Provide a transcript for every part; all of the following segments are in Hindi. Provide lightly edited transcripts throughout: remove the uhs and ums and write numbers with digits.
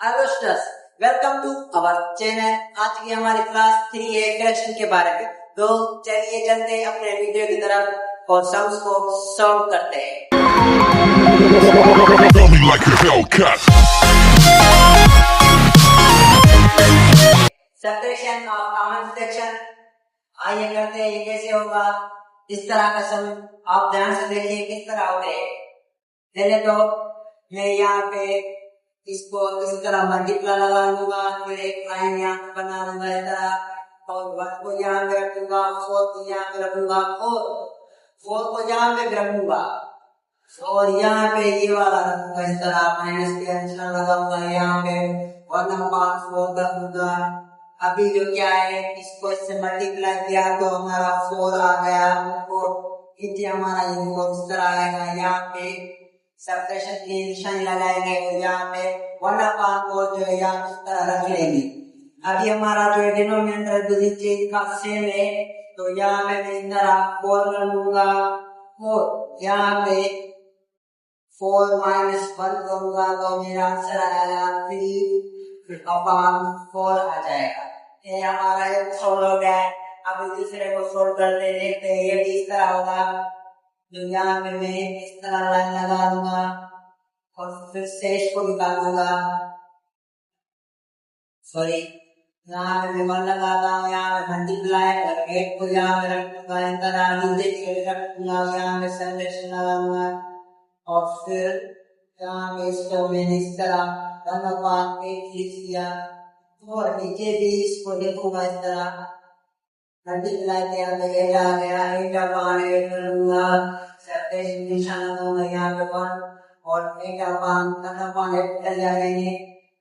Hello students, welcome to our channel. आज की हमारी क्लास 3 है फ्रैक्शन के बारे में। तो चलिए चलते हैं अपने वीडियो की तरफ और सम्स को सॉल्व करते हैं। सब्ट्रैक्शन और कॉमन सेक्शन, आइए करते हैं। ये कैसे होगा? इस तरह का सम आप ध्यान से देखिए किस तरह होते हैं। पहले तो मैं यहाँ पे इसको इस तरह मल्टीप्लाई लगा लूंगा, फिर एक लाइन यहाँ पे बना लूंगा इस तरह, और 1 को यहाँ पे रखूंगा, 4 को यहाँ पे रखूंगा, 4 को यहाँ पे रखूंगा, और यहाँ पे ये वाला रखूंगा इस तरह, माइनस के निशान लगाऊंगा यहाँ पे, 1/4 रखूंगा। अभी जो क्या है, इसको इससे मल्टीप्लाई किया तो हमारा 4 आ गया, हमारा इनको इस तरह आएगा। यहाँ पे सब्ट्रैक्शन की निशान लगाएंगे और यहाँ पे 1/4 जो है यहाँ इस तरह रख लेंगे। अभी हमारा जो डिनोमिनेटर जो नीचे का सेम है, तो यहाँ पे मैं इस तरह 4 कर लूंगा, और यहाँ पे 4 - 1 करूंगा, तो मेरा आंसर आएगा 3/4 आ जाएगा। ये हमारा एक सोल्व हो गया है। अब दूसरे को सोल्व करते देखते हैं। ये भी इस तरह होगा, जो यहाँ पे मैं इस तरह लाइन लगा दूंगा और फिर शेष को निकाल दूंगा। सॉरी, यहाँ पे मैं 1 लगाता हूँ, यहाँ पे मल्टीप्लाई और 8 को यहाँ पे रख दूंगा, इस तरह नीचे की ओर रख दूंगा, यहाँ पे सब्ट्रैक्शन लगाऊंगा, और फिर यहाँ पे इसको मैंने इस तरह 1/8 लिख दिया, और नीचे भी इसको लिखूंगा इस तरह मल्टीप्लाई किया तो 8 आ गया, 8/8 करूंगा, सब्ट्रैक्शन निशान लगाऊंगा यहाँ पे 1, और 8/8 चल जाएंगे।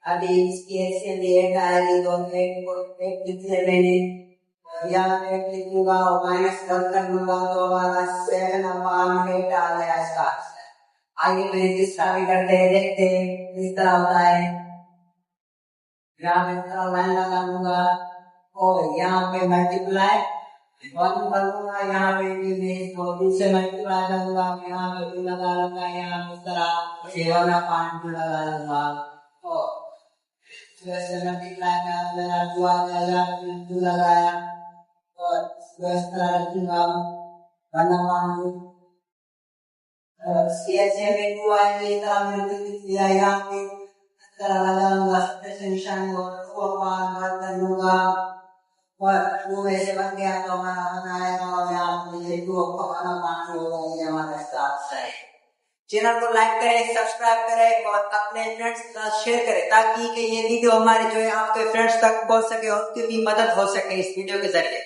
अभी इसकी ऐसे भी 8 आएगी, तो 8 को 8 लिख ले मैंने, यहाँ पे 8 लिखूंगा और -1 कर दूंगा, तो हमारा 7/8 आ गया इसका आंसर। आगे मैं दूसरा भी करते हैं, देखते हैं किस तरह होता है। यहाँ पे लाइन लगा दूंगा और यहाँ पे मल्टीप्लाई 1 करूंगा, यहाँ पे भी मैं इसको 2 से मल्टीप्लाई करूंगा, यहाँ पे 2 लगा लूंगा, यहाँ पे इस तरह 7/2 लगा लूंगा, और फिर से मल्टीप्लाई कर 2 लगाया, और इस तरह रखूंगा 1/2, ऐसे में 2 आएंगे, यहाँ पे लगाऊंगा सब्ट्रैक्शन निशान और 4/1 कर लूंगा, और 2 ऐसे बन गया तो हमारा आएगा, और यहाँ पे 2 को 1/5 होगा। ये हमारा साथ है। चैनल को लाइक करें, सब्सक्राइब करें और अपने फ्रेंड्स के साथ शेयर करें, ताकि कि ये वीडियो हमारे जो है आपके फ्रेंड्स तक पहुंच सके और उनकी भी मदद हो सके इस वीडियो के जरिए।